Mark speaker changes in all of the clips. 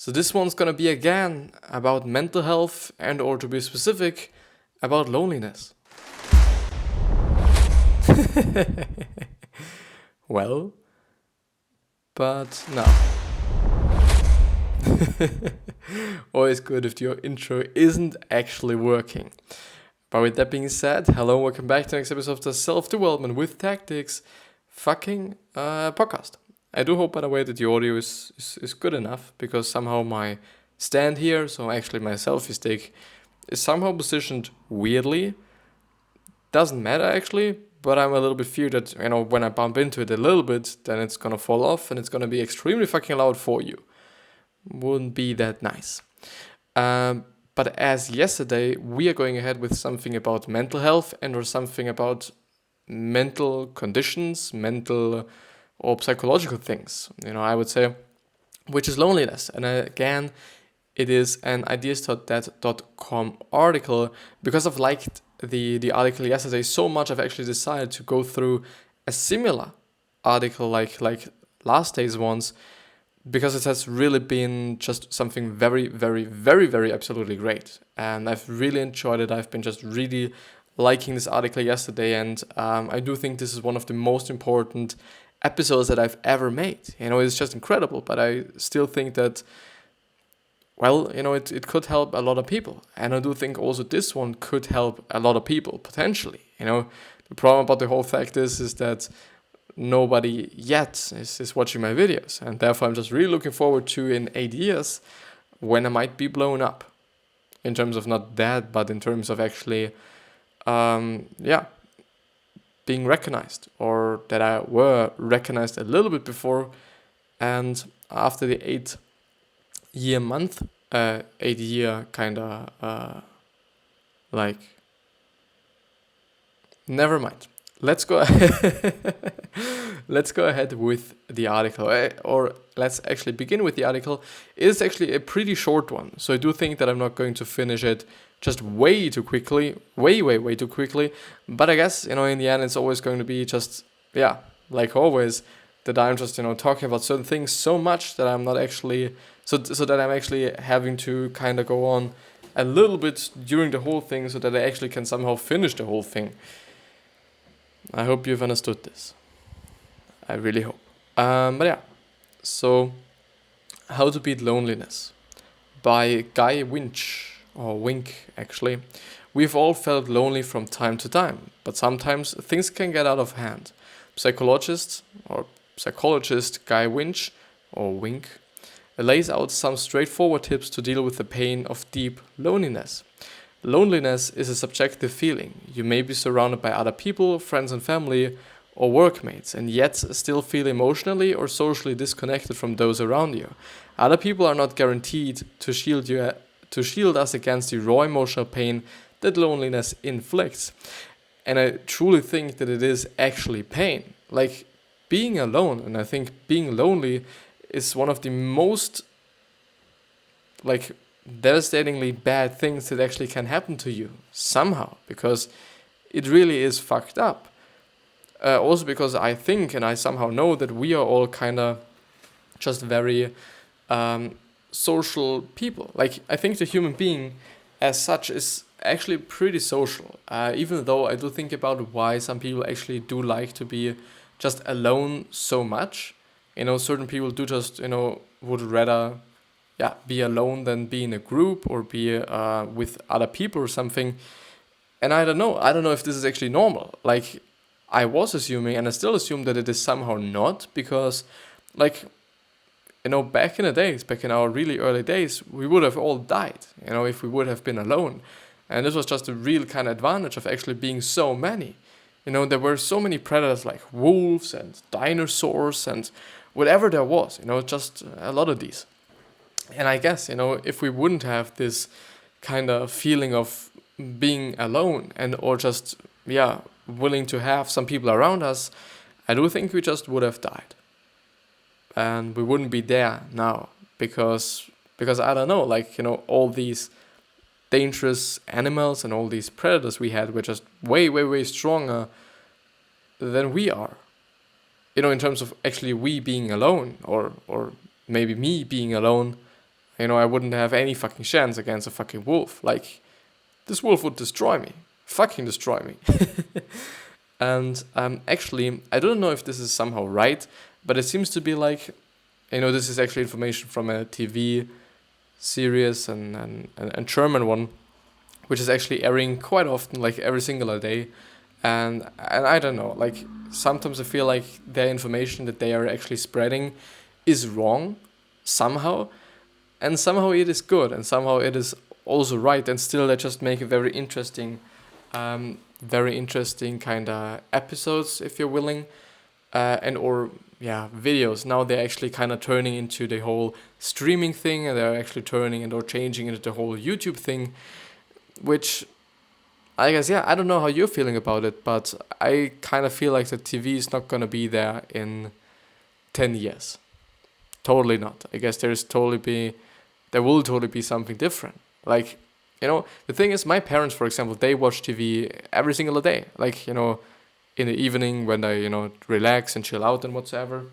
Speaker 1: So this one's gonna be again about mental health and, or to be specific, about loneliness. Well, but no. Always good if your intro isn't actually working. But with that being said, hello and welcome back to the next episode of the Self-Development with Tactics podcast. I do hope, by the way, that the audio is good enough, because somehow my stand here, so actually my selfie stick, is somehow positioned weirdly. Doesn't matter actually, but I'm a little bit feared that, when I bump into it a little bit, then it's gonna fall off and it's gonna be extremely fucking loud for you. Wouldn't be that nice. But as yesterday, we are going ahead with something about mental health and or something about mental conditions, mental or psychological things, I would say, which is loneliness. And again, it is an ideas.that.com article. Because I've liked the article yesterday so much, I've actually decided to go through a similar article like last day's ones, because it has really been just something very, very, very, very absolutely great. And I've really enjoyed it. I've been just really liking this article yesterday. And I do think this is one of the most important episodes that I've ever made. It's just incredible. But I still think that, it could help a lot of people. And I do think also this one could help a lot of people, potentially. The problem about the whole fact is that nobody yet is watching my videos, and therefore I'm just really looking forward to in 8 years when I might be blown up, in terms of not that, but in terms of actually being recognized, or that I were recognized a little bit before. And after the 8-year month, 8-year kind of never mind. Let's go Let's go ahead with the article, or let's actually begin with the article. It is actually a pretty short one, so I do think that I'm not going to finish it just way too quickly, way too quickly. But I guess, in the end, it's always going to be just, like always, that I'm just, talking about certain things so much that I'm not actually, so that I'm actually having to kind of go on a little bit during the whole thing, so that I actually can somehow finish the whole thing. I hope you've understood this. I really hope. So How to Beat Loneliness by Guy Winch, or Wink actually. We've all felt lonely from time to time, but sometimes things can get out of hand. Psychologist Guy Winch, or Wink, lays out some straightforward tips to deal with the pain of deep loneliness. Loneliness is a subjective feeling. You may be surrounded by other people, friends and family, or workmates, and yet still feel emotionally or socially disconnected from those around you. Other people are not guaranteed to shield us against the raw emotional pain that loneliness inflicts. And I truly think that it is actually pain. Like being alone, and I think being lonely is one of the most devastatingly bad things that actually can happen to you somehow, because it really is fucked up. Also because I think, and I somehow know, that we are all kind of just very social people. I think the human being as such is actually pretty social, even though I do think about why some people actually do like to be just alone so much. Certain people do just, would rather be alone than be in a group or be with other people or something. And I don't know if this is actually normal. I was assuming, and I still assume, that it is somehow not, because back in the days, back in our really early days, we would have all died, if we would have been alone. And this was just a real kind of advantage of actually being so many. There were so many predators like wolves and dinosaurs and whatever there was, just a lot of these. And I guess, if we wouldn't have this kind of feeling of being alone and or just, willing to have some people around us, I do think we just would have died. And we wouldn't be there now because I don't know, all these dangerous animals and all these predators we had were just way, way, way stronger than we are. In terms of actually we being alone, or maybe me being alone, I wouldn't have any fucking chance against a fucking wolf. Like, this wolf would destroy me. Fucking destroy me. And actually, I don't know if this is somehow right, but it seems to be like, this is actually information from a TV series and German one, which is actually airing quite often, like every single day. And I don't know, like sometimes I feel like their information that they are actually spreading is wrong somehow, and somehow it is good, and somehow it is also right, and still they just make a very interesting kind of episodes, if you're willing, videos. Now they're actually kind of turning into the whole streaming thing, and they're actually turning and or changing into the whole YouTube thing, which I guess, I don't know how you're feeling about it, but I kind of feel like the TV is not going to be there in 10 years. Totally not. I guess there will totally be something different. Like, the thing is, my parents, for example, they watch TV every single day. Like, in the evening when they, relax and chill out and whatsoever.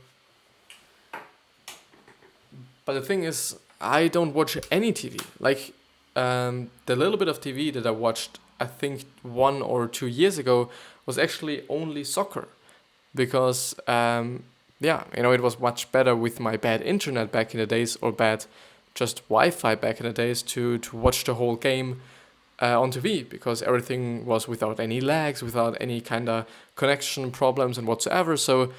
Speaker 1: But the thing is, I don't watch any TV. Like, the little bit of TV that I watched, I think 1 or 2 years ago, was actually only soccer. Because, it was much better with my bad internet back in the days, or bad just Wi-Fi back in the days, to watch the whole game on TV, because everything was without any lags, without any kind of connection problems and whatsoever. So,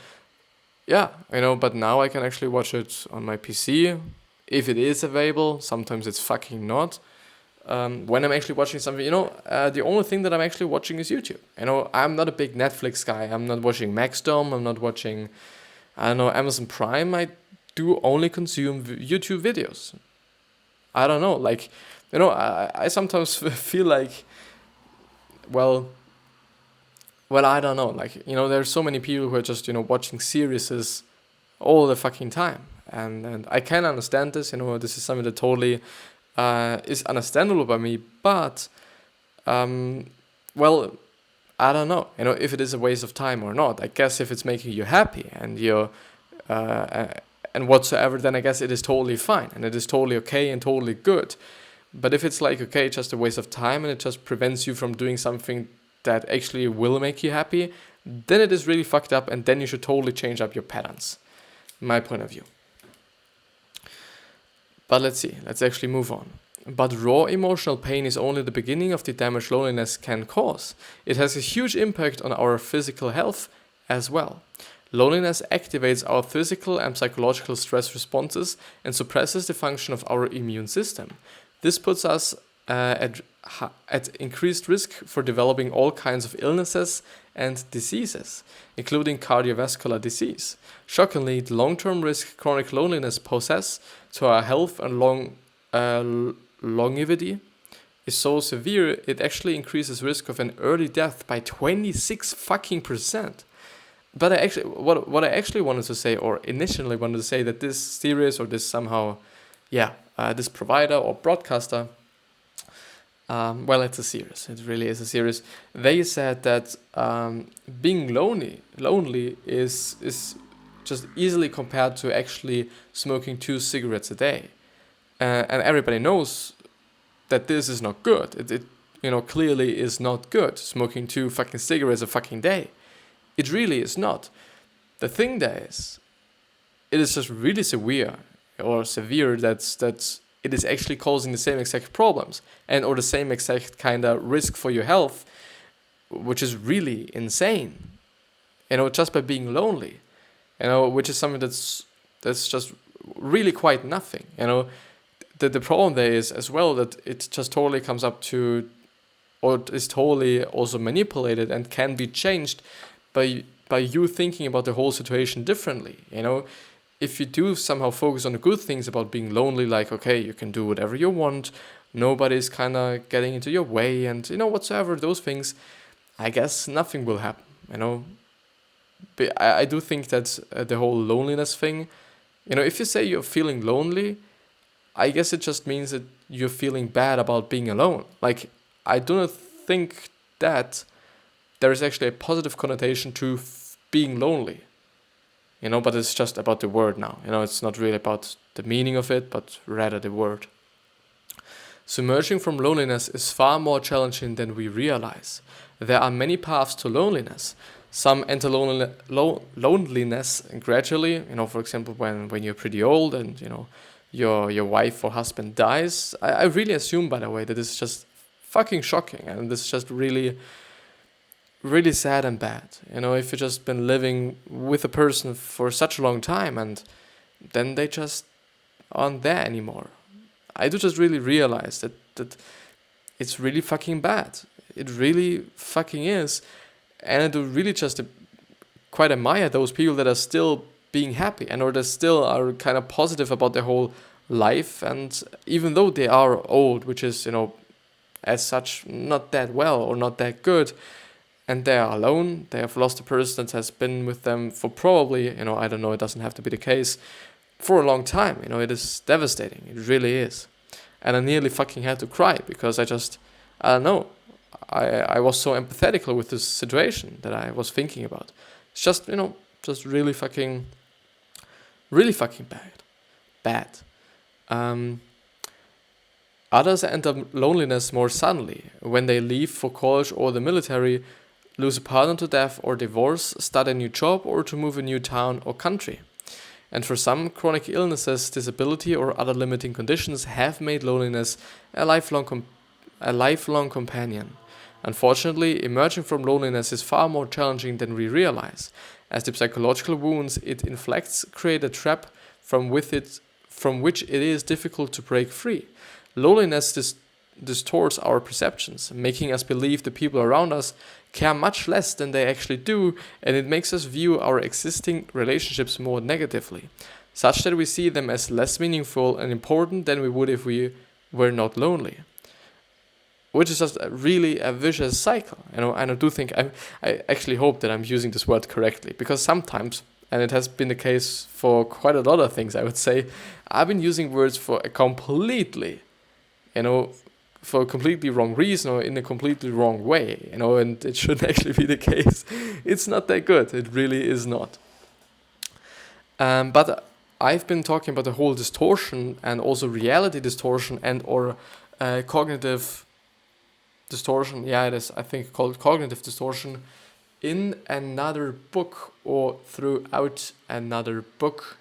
Speaker 1: but now I can actually watch it on my PC, if it is available. Sometimes it's fucking not. When I'm actually watching something, the only thing that I'm actually watching is YouTube. I'm not a big Netflix guy. I'm not watching Maxdome. I'm not watching, Amazon Prime. I do only consume YouTube videos. I don't know, like, I sometimes feel like, well, I don't know, like, there's so many people who are just, watching series all the fucking time. And I can understand this, this is something that totally is understandable by me, but, I don't know, if it is a waste of time or not. I guess if it's making you happy and you're, and whatsoever, then I guess it is totally fine, and it is totally okay and totally good. But if it's like, okay, just a waste of time, and it just prevents you from doing something that actually will make you happy, then it is really fucked up, and then you should totally change up your patterns. My point of view. But let's see, let's actually move on. But raw emotional pain is only the beginning of the damage loneliness can cause. It has a huge impact on our physical health as well. Loneliness activates our physical and psychological stress responses and suppresses the function of our immune system. This puts us at increased risk for developing all kinds of illnesses and diseases, including cardiovascular disease. Shockingly, the long-term risk chronic loneliness poses to our health and longevity is so severe, it actually increases risk of an early death by 26%. But what I actually wanted to say, or initially wanted to say, that this series, or this somehow, this provider or broadcaster, it's a series. It really is a series. They said that being lonely is just easily compared to actually smoking 2 cigarettes a day, and everybody knows that this is not good. It clearly is not good. Smoking 2 fucking cigarettes a fucking day. It really is not. The thing there is, it is just really severe that it is actually causing the same exact problems or the same exact kind of risk for your health, which is really insane. Just by being lonely, which is something that's just really quite nothing. The problem there is as well that it just totally comes up to, or is totally also manipulated and can be changed by you thinking about the whole situation differently. If you do somehow focus on the good things about being lonely, like, okay, you can do whatever you want, nobody's kind of getting into your way, and whatsoever, those things, I guess nothing will happen. But I do think that the whole loneliness thing, if you say you're feeling lonely, I guess it just means that you're feeling bad about being alone. Like, I do not think that there is actually a positive connotation to being lonely. but it's just about the word now. It's not really about the meaning of it, but rather the word. So emerging from loneliness is far more challenging than we realize. There are many paths to loneliness. Some enter loneliness gradually, for example, when you're pretty old and, your wife or husband dies. I really assume, by the way, that this is just fucking shocking, and this is just really, really sad and bad. If you've just been living with a person for such a long time and then they just aren't there anymore. I do just really realize that it's really fucking bad. It really fucking is. And I do really just quite admire those people that are still being happy and or that still are kind of positive about their whole life. And even though they are old, which is, as such, not that well or not that good, and they are alone, they have lost a person that has been with them for probably, I don't know, it doesn't have to be the case, for a long time. It is devastating. It really is. And I nearly fucking had to cry because I don't know. I was so empathetical with this situation that I was thinking about. It's just, just really fucking bad. Others enter loneliness more suddenly when they leave for college or the military, lose a partner to death or divorce, start a new job, or to move a new town or country. And for some, chronic illnesses, disability, or other limiting conditions have made loneliness a lifelong companion. Unfortunately, emerging from loneliness is far more challenging than we realize, as the psychological wounds it inflicts create a trap from which it is difficult to break free. Loneliness distorts our perceptions, making us believe the people around us care much less than they actually do, and it makes us view our existing relationships more negatively, such that we see them as less meaningful and important than we would if we were not lonely. Which is just really a vicious cycle. And I do think, I actually hope that I'm using this word correctly, because sometimes, and it has been the case for quite a lot of things, I would say, I've been using words for a completely wrong reason or in a completely wrong way, and it shouldn't actually be the case. It's not that good. It really is not. But I've been talking about the whole distortion and also reality distortion and or cognitive distortion. Yeah, it is, I think, called cognitive distortion in another book or throughout another book,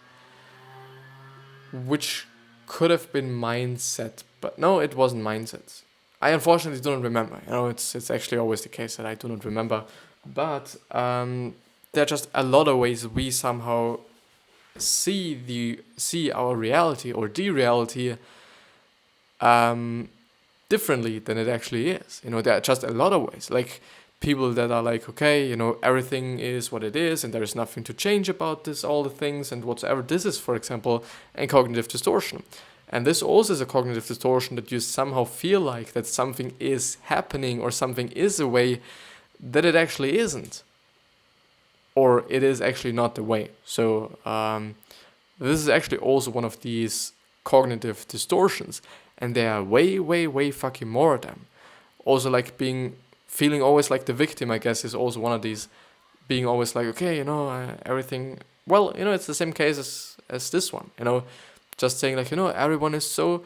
Speaker 1: which could have been mindset, but no, it wasn't mindset. I unfortunately don't remember. It's actually always the case that I do not remember. But there are just a lot of ways we somehow see our reality or the reality differently than it actually is. There are just a lot of ways. Like people that are like, okay, everything is what it is and there is nothing to change about this, all the things and whatsoever. This is, for example, a cognitive distortion. And this also is a cognitive distortion, that you somehow feel like that something is happening or something is a way that it actually isn't. Or it is actually not the way. So this is actually also one of these cognitive distortions. And there are way, way, way fucking more of them. Also like feeling always like the victim, I guess, is also one of these. Being always like, okay, everything, well, it's the same case as this one, just saying like, everyone is so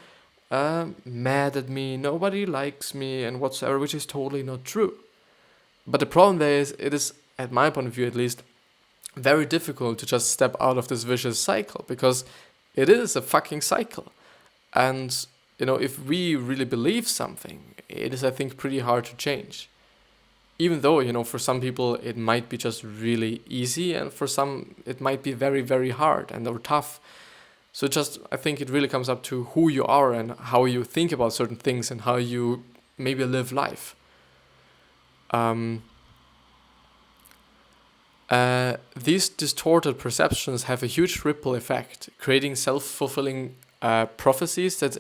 Speaker 1: mad at me, nobody likes me and whatsoever, which is totally not true. But the problem there is, it is, at my point of view at least, very difficult to just step out of this vicious cycle, because it is a fucking cycle. And, if we really believe something, it is, I think, pretty hard to change. Even though, for some people it might be just really easy, and for some it might be very, very hard and or tough. So I think it really comes up to who you are and how you think about certain things and how you maybe live life. These distorted perceptions have a huge ripple effect, creating self-fulfilling prophecies that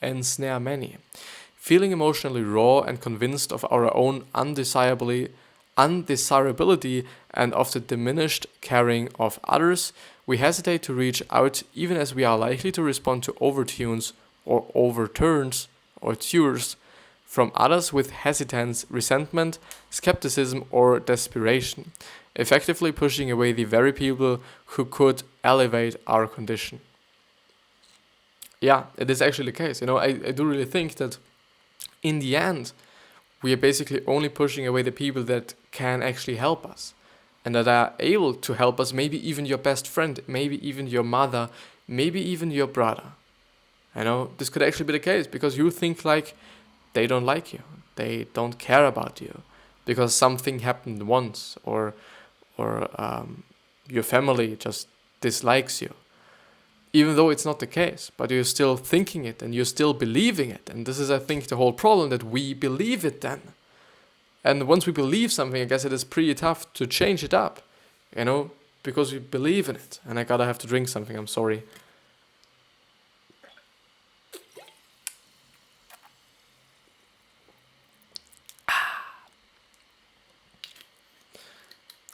Speaker 1: ensnare many. Feeling emotionally raw and convinced of our own undesirability and of the diminished caring of others, we hesitate to reach out, even as we are likely to respond to overtunes or overturns or tours from others with hesitance, resentment, skepticism, or desperation, effectively pushing away the very people who could elevate our condition. Yeah, it is actually the case. I do really think that in the end, we are basically only pushing away the people that can actually help us and that are able to help us, maybe even your best friend, maybe even your mother, maybe even your brother. This could actually be the case because you think like they don't like you, they don't care about you because something happened once, or your family just dislikes you. Even though it's not the case, but you're still thinking it and you're still believing it. And this is, I think, the whole problem, that we believe it then. And once we believe something, I guess it is pretty tough to change it up, because we believe in it. And I gotta have to drink something, I'm sorry.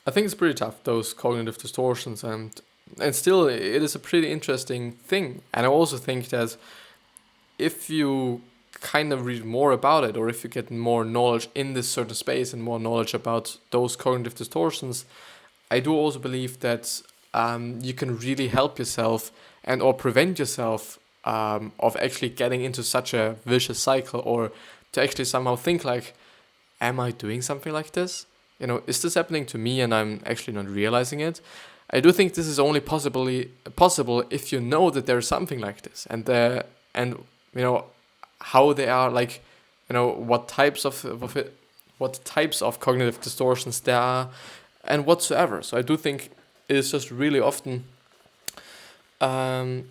Speaker 1: I think it's pretty tough, those cognitive distortions, and still it is a pretty interesting thing. And I also think that if you kind of read more about it, or if you get more knowledge in this certain space and more knowledge about those cognitive distortions, I do also believe that you can really help yourself and or prevent yourself of actually getting into such a vicious cycle, or to actually somehow think like, am I doing something like this? Is this happening to me and I'm actually not realizing it? I do think this is only possible if you know that there's something like this, and how they are, like, what types of cognitive distortions there are, and whatsoever. So I do think it is just really often the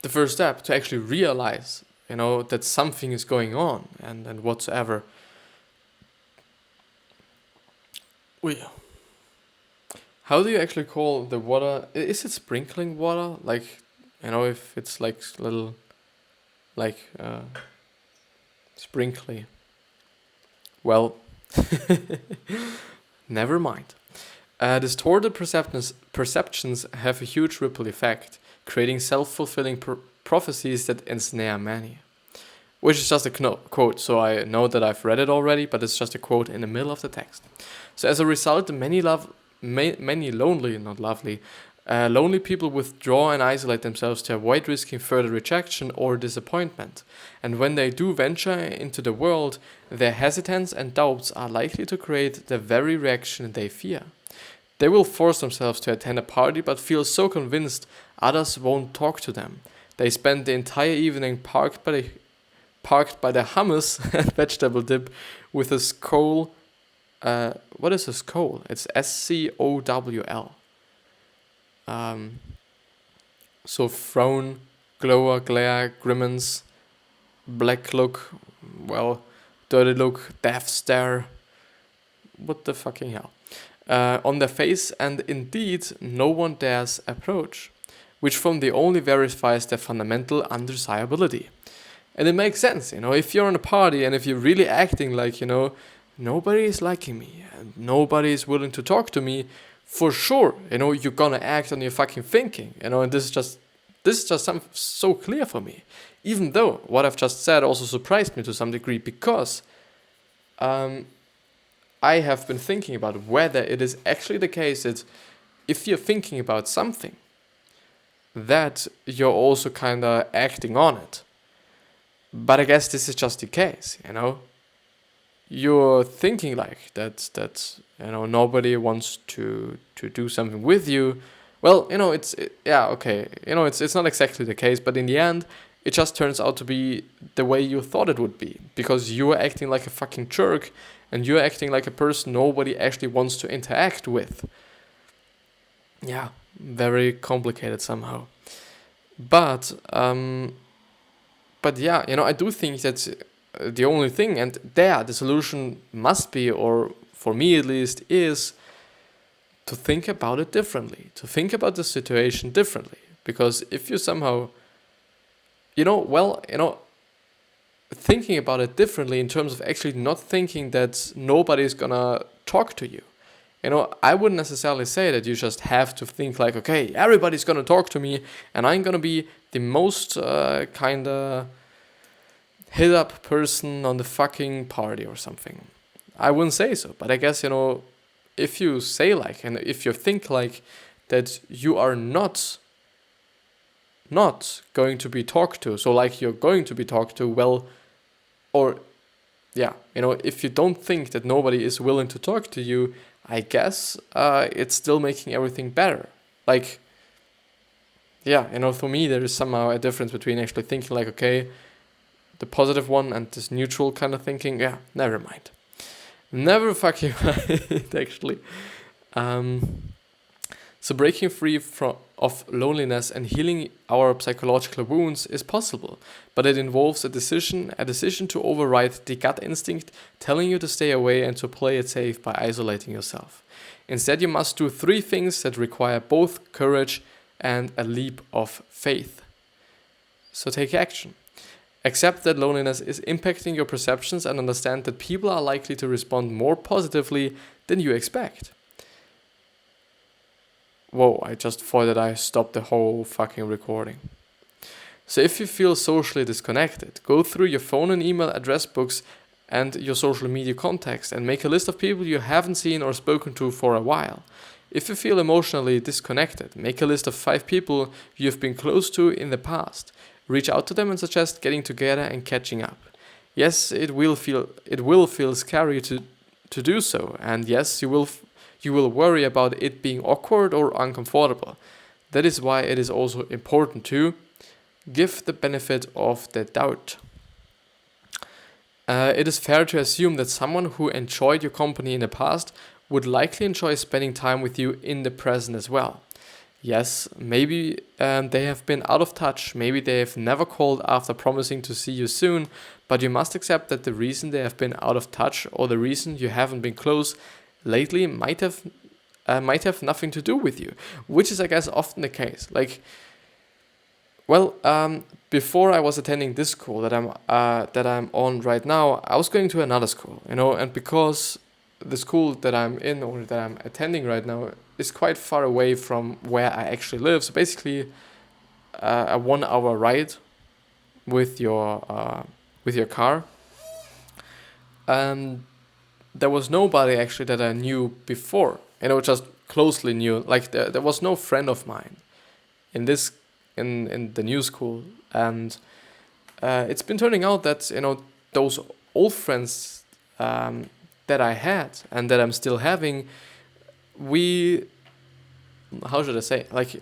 Speaker 1: first step to actually realize, that something is going on, and whatsoever. How do you actually call the water? Is it sprinkling water? Like, if it's like little, like, sprinkly. Well, never mind. Distorted perceptions have a huge ripple effect, creating self-fulfilling prophecies that ensnare many. Which is just a quote, so I know that I've read it already, but it's just a quote in the middle of the text. So as a result, many lonely people withdraw and isolate themselves to avoid risking further rejection or disappointment. And when they do venture into the world, their hesitance and doubts are likely to create the very reaction they fear. They will force themselves to attend a party but feel so convinced others won't talk to them. They spend the entire evening parked by the hummus and vegetable dip with a skull. What is a skull? It's SCOWL. So frown, glower, glare, grimace, black look, dirty look, death stare. What the fucking hell? On their face, and indeed no one dares approach, which from the only verifies their fundamental undesirability. And it makes sense, if you're in a party and if you're really acting like, nobody is liking me and nobody is willing to talk to me, for sure, you're gonna act on your fucking thinking, and this is just something so clear for me. Even though what I've just said also surprised me to some degree, because I have been thinking about whether it is actually the case that if you're thinking about something, that you're also kind of acting on it. But I guess this is just the case, You're thinking like that nobody wants to do something with you. Well, it's not exactly the case, but in the end, it just turns out to be the way you thought it would be, because you're acting like a fucking jerk, and you're acting like a person nobody actually wants to interact with. Yeah, very complicated somehow. But yeah, I do think that's the only thing, and the solution must be, or for me at least, is to think about it differently, to think about the situation differently. Because if you somehow, thinking about it differently in terms of actually not thinking that nobody's gonna talk to you. I wouldn't necessarily say that you just have to think like, okay, everybody's gonna talk to me, and I'm gonna be the most hit up person on the fucking party or something. I wouldn't say so, but I guess, if you say like, and if you think like that you are not going to be talked to, so like you're going to be talked to, well, or yeah, if you don't think that nobody is willing to talk to you, I guess it's still making everything better. Like, yeah, for me there is somehow a difference between actually thinking like, okay, the positive one, and this neutral kind of thinking. Yeah, never mind. Never fucking mind, actually. So breaking free of loneliness and healing our psychological wounds is possible, but it involves a decision to override the gut instinct telling you to stay away and to play it safe by isolating yourself. Instead, you must do 3 things that require both courage and a leap of faith. So take action. Accept that loneliness is impacting your perceptions and understand that people are likely to respond more positively than you expect. Whoa, I just thought that I stopped the whole fucking recording. So if you feel socially disconnected, go through your phone and email address books and your social media contacts and make a list of people you haven't seen or spoken to for a while. If you feel emotionally disconnected, make a list of 5 people you've been close to in the past. Reach out to them and suggest getting together and catching up. Yes, it will feel scary to do so, and yes, you will worry about it being awkward or uncomfortable. That is why it is also important to give the benefit of the doubt. It is fair to assume that someone who enjoyed your company in the past would likely enjoy spending time with you in the present as well. Yes, maybe they have been out of touch, maybe they have never called after promising to see you soon, but you must accept that the reason they have been out of touch or the reason you haven't been close lately might have nothing to do with you, which is, I guess, often the case. Like, well, before I was attending this school that I'm on right now, I was going to another school, and because the school that I'm in or that I'm attending right now is quite far away from where I actually live. So basically, a 1-hour ride with your car. There was nobody actually that I knew before. Just closely knew. Like there was no friend of mine in the new school, and it's been turning out that those old friends that I had and that I'm still having, how should I say, like,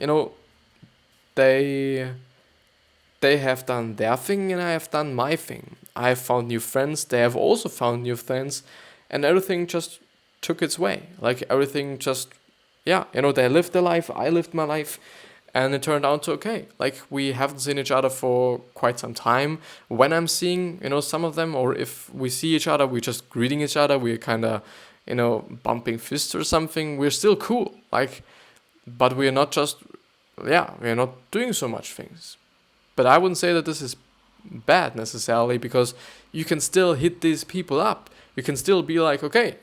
Speaker 1: they have done their thing and I have done my thing. I have found new friends, they have also found new friends, and everything just took its way. Like everything just, they lived their life, I lived my life, and it turned out to okay. Like we haven't seen each other for quite some time. When I'm seeing, some of them, or if we see each other, we're just greeting each other, we're kind of, bumping fists or something. We're still cool. Like, but we're not just, we're not doing so much things. But I wouldn't say that this is bad necessarily, because you can still hit these people up. You can still be like, okay,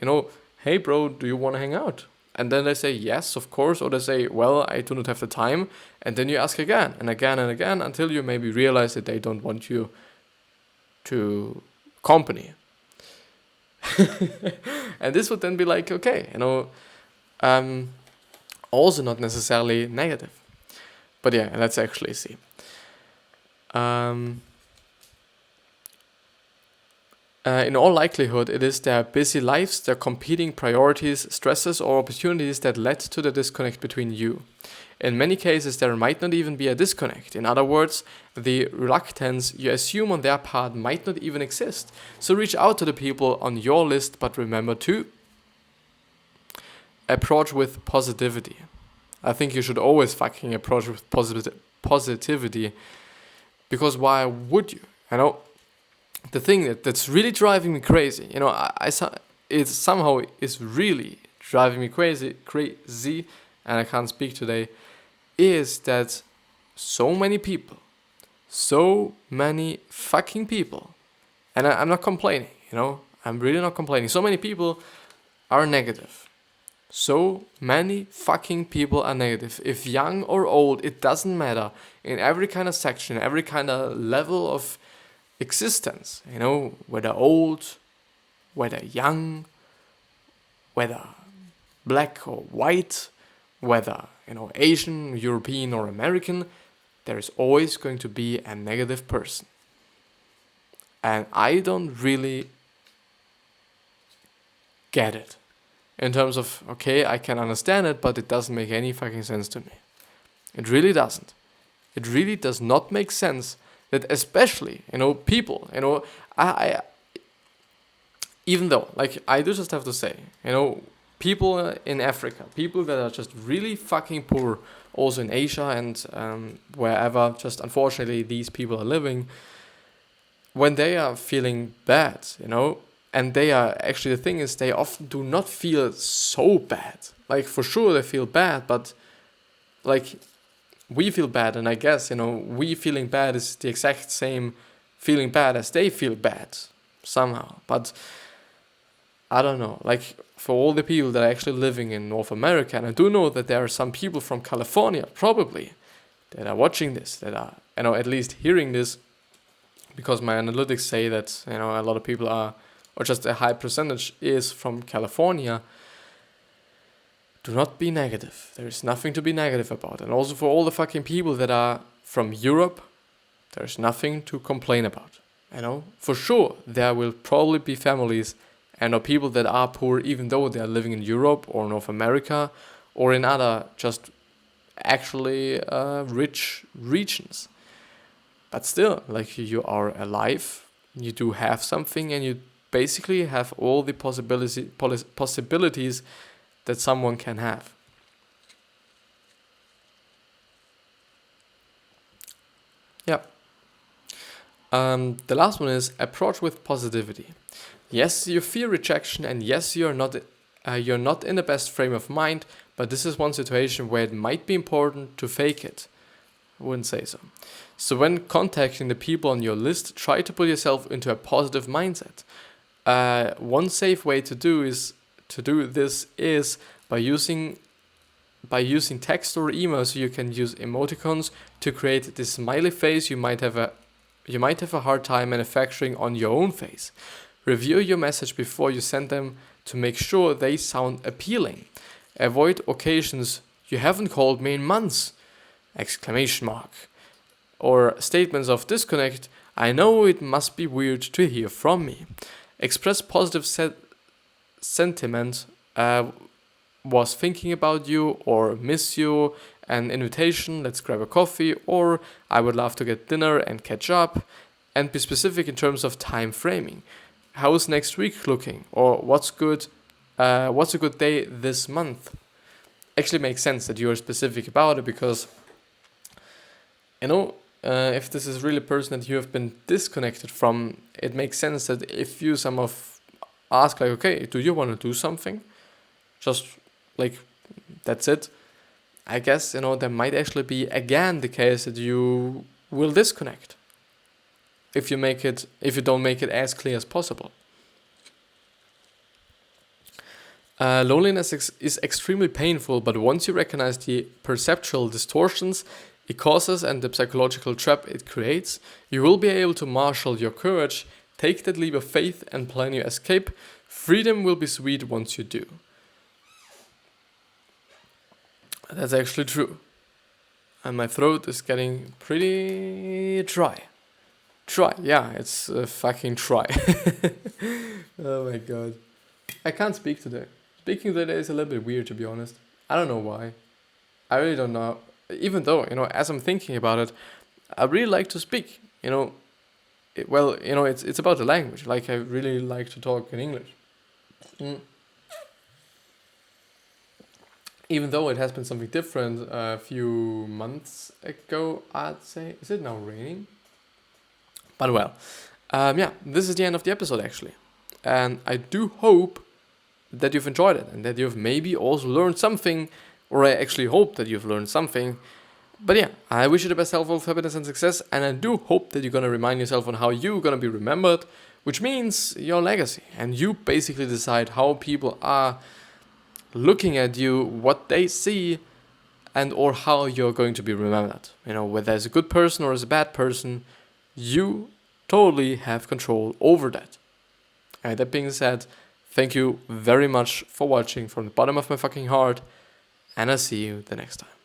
Speaker 1: hey bro, do you want to hang out? And then they say yes, of course, or they say, well, I do not have the time. And then you ask again and again and again until you maybe realize that they don't want you to accompany. And this would then be like, okay, also not necessarily negative. But yeah, let's actually see. In all likelihood, it is their busy lives, their competing priorities, stresses, or opportunities that led to the disconnect between you. In many cases, there might not even be a disconnect. In other words, the reluctance you assume on their part might not even exist. So reach out to the people on your list, but remember to approach with positivity. I think you should always fucking approach with positivity, because why would you? The thing that's really driving me crazy, it somehow is really driving me crazy, and I can't speak today, is that so many fucking people, and I'm not complaining, I'm really not complaining. So many people are negative. So many fucking people are negative. If young or old, it doesn't matter. In every kind of section, every kind of level of existence, whether old, whether young, whether black or white, whether, Asian, European or American, there is always going to be a negative person. And I don't really get it. In terms of, okay, I can understand it, but it doesn't make any fucking sense to me. It really doesn't. It really does not make sense that especially, people, I even though, I do just have to say, people in Africa, people that are just really fucking poor, also in Asia and wherever, just unfortunately these people are living, when they are feeling bad, and they are, actually the thing is, they often do not feel so bad. For sure they feel bad, but we feel bad, and I guess, we feeling bad is the exact same feeling bad as they feel bad, somehow. But I don't know, for all the people that are actually living in North America, and I do know that there are some people from California, probably, that are watching this, that are, at least hearing this, because my analytics say that, a lot of people are, or just a high percentage is from California. Do not be negative. There is nothing to be negative about. And also for all the fucking people that are from Europe, there's nothing to complain about. For sure, there will probably be families and people that are poor, even though they are living in Europe or North America or in other just actually rich regions. But still, you are alive, you do have something, and you basically have all the possibilities that someone can have. Yeah. The last one is approach with positivity. Yes, you fear rejection, and yes, you're not in the best frame of mind, but this is one situation where it might be important to fake it. I wouldn't say so. So when contacting the people on your list, try to put yourself into a positive mindset. One safe way to do this is by using text or email. So you can use emoticons to create this smiley face you might have a hard time manufacturing on your own face. Review your message before you send them to make sure they sound appealing. Avoid occasions, "You haven't called me in months!" ! Or statements of disconnect, "I know it must be weird to hear from me." Express positive sentiment, "was thinking about you," or "miss you," an invitation, "let's grab a coffee," or "I would love to get dinner and catch up," and be specific in terms of time framing. How's next week looking? Or what's a good day this month? Actually makes sense that you're specific about it, because if this is really a person that you have been disconnected from, it makes sense that if you ask okay, do you want to do something? Just that's it. I guess, there might actually be again the case that you will disconnect if you don't make it as clear as possible. Loneliness is extremely painful, but once you recognize the perceptual distortions it causes and the psychological trap it creates, you will be able to marshal your courage, take that leap of faith, and plan your escape. Freedom will be sweet once you do. That's actually true. And my throat is getting pretty dry. Yeah, it's fucking dry. Oh my god. I can't speak today. Speaking today is a little bit weird, to be honest. I don't know why. I really don't know. Even though, as I'm thinking about it, I really like to speak. It's about the language. I really like to talk in English. Even though it has been something different a few months ago, I'd say. Is it now raining? But well, this is the end of the episode, actually. And I do hope that you've enjoyed it and that you've maybe also learned something, or I actually hope that you've learned something. But yeah, I wish you the best health, happiness, and success, and I do hope that you're going to remind yourself on how you're going to be remembered, which means your legacy. And you basically decide how people are looking at you, what they see, and or how you're going to be remembered. Whether as a good person or as a bad person, you totally have control over that. And that being said, thank you very much for watching from the bottom of my fucking heart, and I'll see you the next time.